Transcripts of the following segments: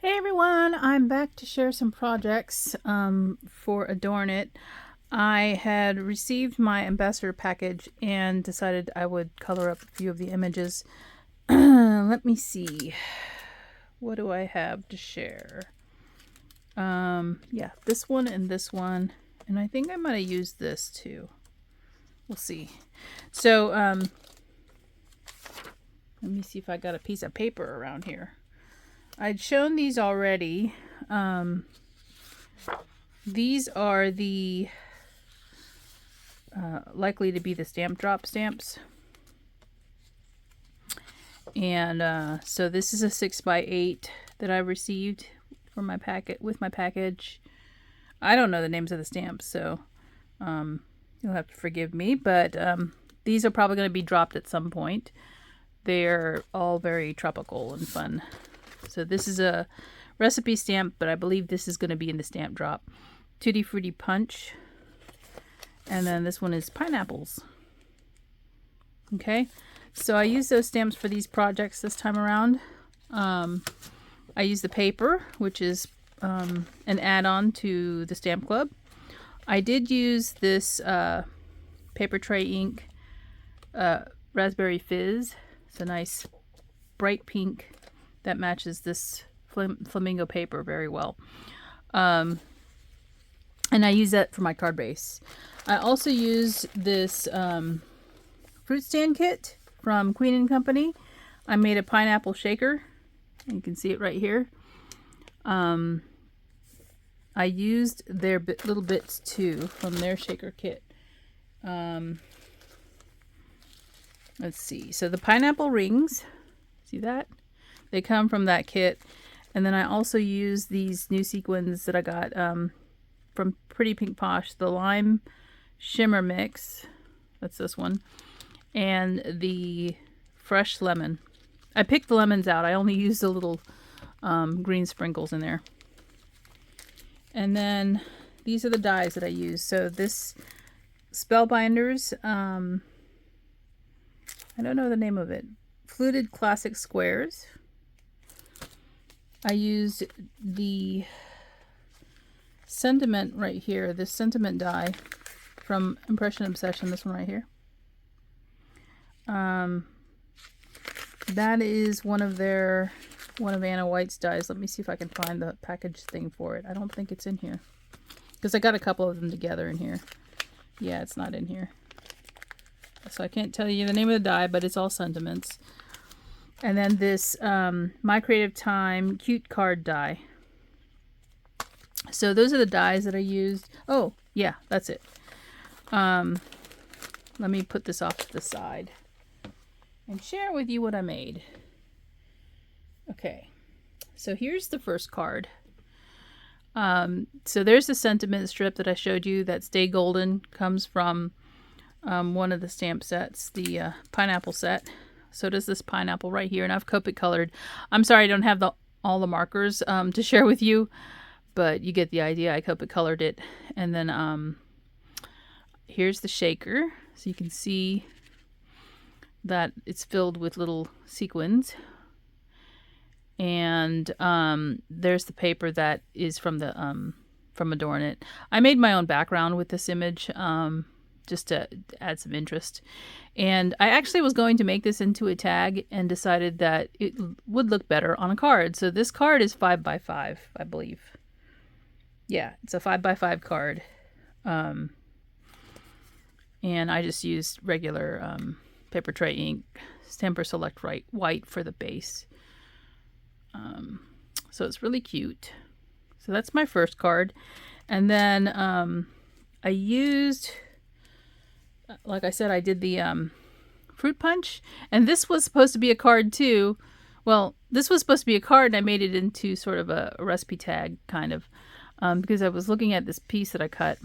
Hey everyone, I'm back to share some projects for AdornIT. I had received my ambassador package and decided I would color up a few of the images. Let me see. What do I have to share? Yeah, this one and this one. And I think I might have used this too. We'll see. So, let me see if I got a piece of paper around here. I'd shown these already. These are the likely to be the stamp drop stamps. And so this is a 6x8 that I received for my packet with my package. I don't know the names of the stamps, so you'll have to forgive me, but these are probably going to be dropped at some point. They're all very tropical and fun. So this is a recipe stamp, but I believe this is going to be in the stamp drop. Tutti Frutti Punch. And then this one is pineapples. Okay, so I used those stamps for these projects this time around. I used the paper, which is an add-on to the Stamp Club. I did use this paper tray ink, Raspberry Fizz. It's a nice bright pink that matches this flamingo paper very well. And I use that for my card base. I also use this fruit stand kit from Queen & Company. I made a pineapple shaker. You can see it right here. I used their little bits too from their shaker kit. Let's see. So the pineapple rings, see that? They come from that kit. And then I also use these new sequins that I got from Pretty Pink Posh, the Lime Shimmer Mix. That's this one. And the Fresh Lemon. I picked the lemons out. I only used the little green sprinkles in there. And then these are the dies that I use. So this Spellbinders, I don't know the name of it. Fluted Classic Squares. I used the Sentiment right here, this Sentiment die from Impression Obsession, this one right here. That is one of Anna White's dies. Let me see if I can find the package thing for it. I don't think it's in here, because I got a couple of them together in here. Yeah, it's not in here. So I can't tell you the name of the die, but it's all sentiments. And then this My Creative Time cute card die. So those are the dies that I used. Oh, yeah, that's it. Let me put this off to the side and share with you what I made. Okay, so here's the first card. So there's the sentiment strip that I showed you that Stay Golden comes from one of the stamp sets, the pineapple set. So does this pineapple right here, and I've Copic colored. I'm sorry I don't have all the markers to share with you, but you get the idea. I Copic colored it. And then here's the shaker, so you can see that it's filled with little sequins. And there's the paper that is from AdornIT. I made my own background with this image just to add some interest. And I actually was going to make this into a tag and decided that it would look better on a card. So this card is 5x5, I believe. Yeah, it's a 5x5 card. And I just used regular paper tray ink, Stamper Select White for the base. So it's really cute. So that's my first card. And then I used, like I said, I did the fruit punch. And this was supposed to be a card too. Well, this was supposed to be a card, and I made it into sort of a recipe tag, kind of. Because I was looking at this piece that I cut.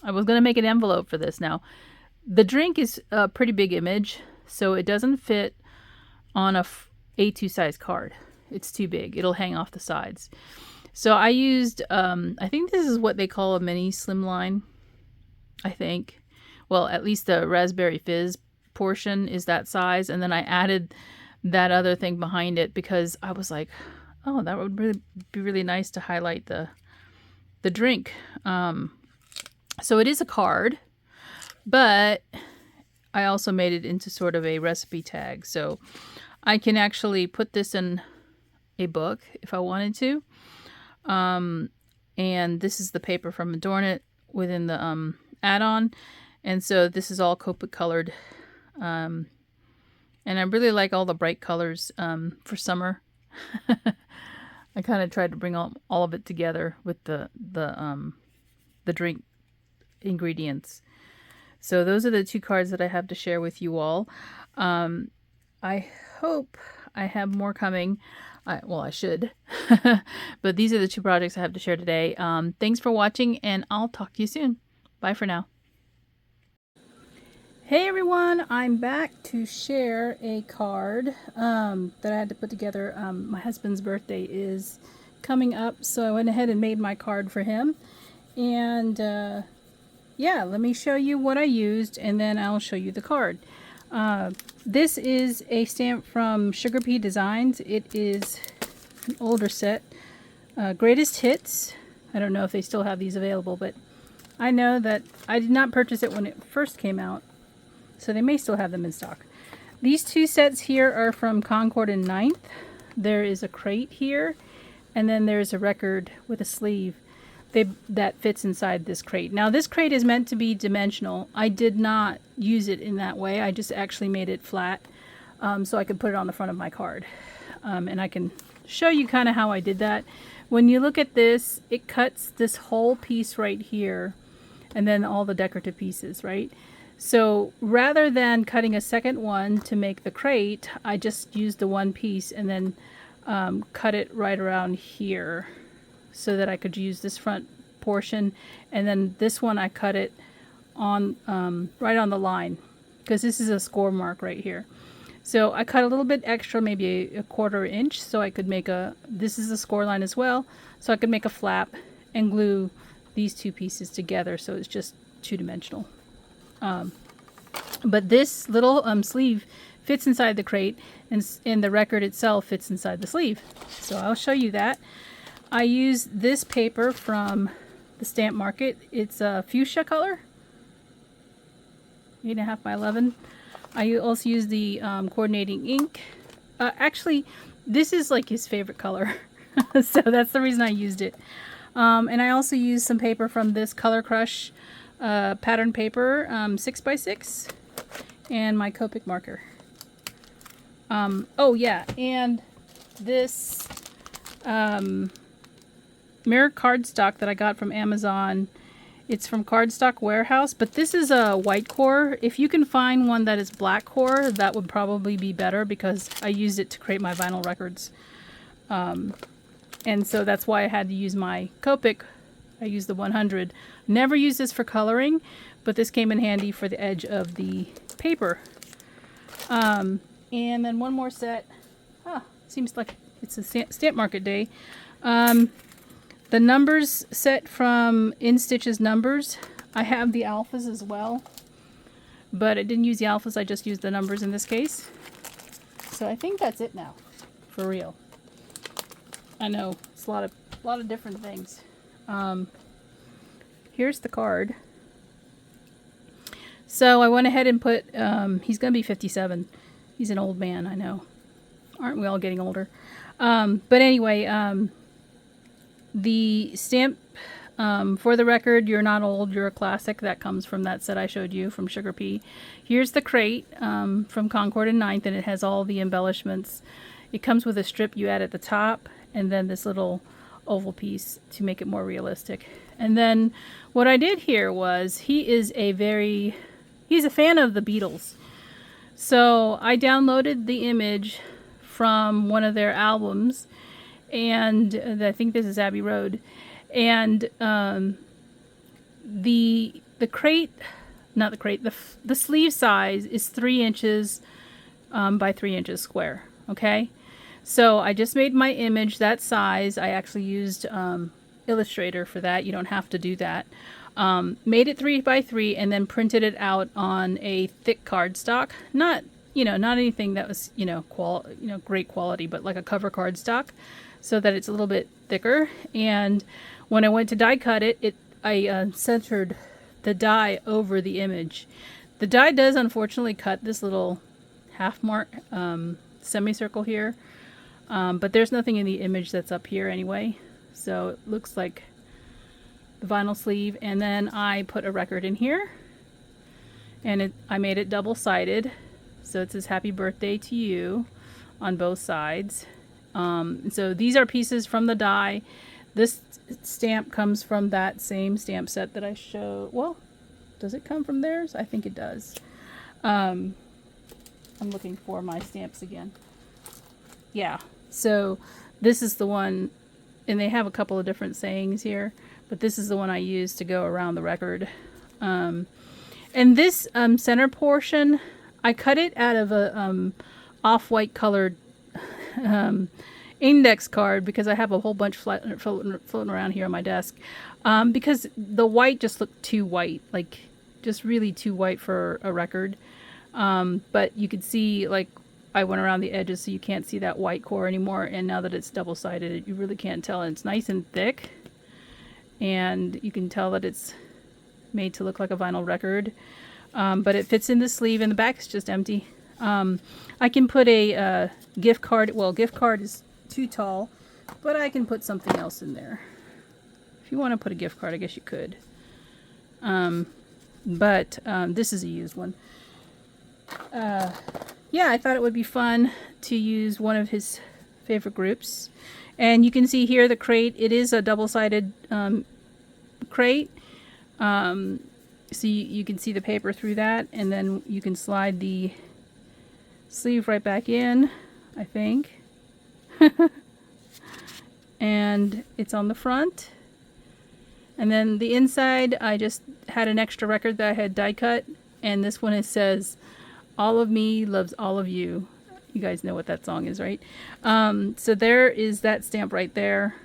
I was going to make an envelope for this. Now, the drink is a pretty big image, so it doesn't fit on a A2 size card. It's too big. It'll hang off the sides. So I used, I think this is what they call a mini slimline, I think. Well, at least the Raspberry Fizz portion is that size. And then I added that other thing behind it because I was like, Oh, that would really be really nice to highlight the drink. So it is a card, but I also made it into sort of a recipe tag. So I can actually put this in a book if I wanted to. And this is the paper from AdornIT within the add-on. And so this is all Copic colored. And I really like all the bright colors for summer. I kind of tried to bring all of it together with the drink ingredients. So those are the two cards that I have to share with you all. I hope I have more coming. Well, I should. But these are the two projects I have to share today. Thanks for watching, and I'll talk to you soon. Bye for now. Hey everyone, I'm back to share a card that I had to put together. My husband's birthday is coming up, so I went ahead and made my card for him. And yeah, let me show you what I used, and then I'll show you the card. This is a stamp from Sugar Pea Designs. It is an older set. Greatest Hits. I don't know if they still have these available, but I know that I did not purchase it when it first came out. So they may still have them in stock. These two sets here are from Concord and 9th. There is a crate here, and then there's a record with a sleeve that fits inside this crate. Now this crate is meant to be dimensional. I did not use it in that way. I just actually made it flat so I could put it on the front of my card. And I can show you kind of how I did that. When you look at this, it cuts this whole piece right here, and then all the decorative pieces, right? So rather than cutting a second one to make the crate, I just used the one piece and then cut it right around here so that I could use this front portion. And then this one I cut it on right on the line, because this is a score mark right here. So I cut a little bit extra, maybe a 1/4 inch, so I could make this is a score line as well, so I could make a flap and glue these two pieces together so it's just two-dimensional. But this little sleeve fits inside the crate, and the record itself fits inside the sleeve. So I'll show you that. I use this paper from the Stamp Market. It's a fuchsia color, 8.5 by 11. I also use the coordinating ink. Actually, this is like his favorite color, so that's the reason I used it. And I also used some paper from this Color Crush pattern paper, 6 by 6, and my Copic marker. Oh yeah, and this mirror cardstock that I got from Amazon. It's from Cardstock Warehouse, but this is a white core. If you can find one that is black core, that would probably be better, because I used it to create my vinyl records. And so that's why I had to use my Copic. I used the 100. Never use this for coloring, but this came in handy for the edge of the paper. And then one more set. Seems like it's a Stamp Market day. The numbers set from In Stitches Numbers. I have the alphas as well, but I didn't use the alphas. I just used the numbers in this case. So I think that's it now, for real. I know it's a lot of different things. Here's the card. So I went ahead and put, he's going to be 57. He's an old man, I know. Aren't we all getting older? But anyway, the stamp, for the record, you're not old, you're a classic. That comes from that set I showed you from Sugar Pea. Here's the crate from Concord and 9th, and it has all the embellishments. It comes with a strip you add at the top, and then this little oval piece to make it more realistic. And then what I did here was, he's a fan of the Beatles. So I downloaded the image from one of their albums, and I think this is Abbey Road. And the sleeve size is 3 inches by 3 inches square. Okay, so I just made my image that size. I actually used Illustrator for that. You don't have to do that. Made it 3 by 3 and then printed it out on a thick cardstock. Not anything that was great quality, but like a cover cardstock. so that it's a little bit thicker. And when I went to die cut it, I centered the die over the image. The die does unfortunately cut this little half mark semicircle here, but there's nothing in the image that's up here anyway, so it looks like the vinyl sleeve. And then I put a record in here, and I made it double-sided, so it says happy birthday to you on both sides. So these are pieces from the die. This stamp comes from that same stamp set that I showed. Well, does it come from theirs? I think it does. I'm looking for my stamps again. Yeah, so this is the one, and they have a couple of different sayings here, but this is the one I used to go around the record. And this center portion, I cut it out of a off-white colored index card, because I have a whole bunch floating around here on my desk, because the white just looked too white, like just really too white for a record. But you could see, like, I went around the edges so you can't see that white core anymore, and now that it's double-sided you really can't tell, and it's nice and thick, and you can tell that it's made to look like a vinyl record. But it fits in the sleeve, and the back is just empty. I can put a gift card. Well, gift card is too tall, but I can put something else in there. If you want to put a gift card, I guess you could. But this is a used one. Yeah, I thought it would be fun to use one of his favorite groups. And you can see here the crate. It is a double-sided crate. So you can see the paper through that, and then you can slide the sleeve right back in, I think. And it's on the front. And then the inside, I just had an extra record that I had die cut, and this one, it says, all of me loves all of you. You guys know what that song is, right? So there is that stamp right there.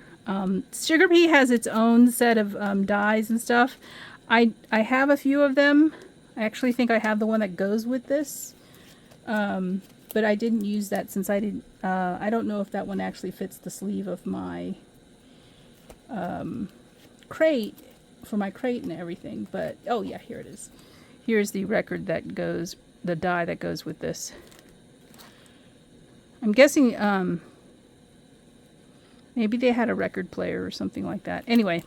Sugar Pea has its own set of dies and stuff. I have a few of them. I actually think I have the one that goes with this, but I didn't use that since I didn't. I don't know if that one actually fits the sleeve of my crate, for my crate and everything. But oh yeah, here it is. Here's the record that goes, the die that goes with this. I'm guessing maybe they had a record player or something like that. Anyway,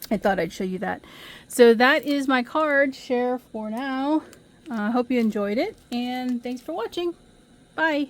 I thought I'd show you that. So that is my card share for now. I hope you enjoyed it, and thanks for watching. Bye.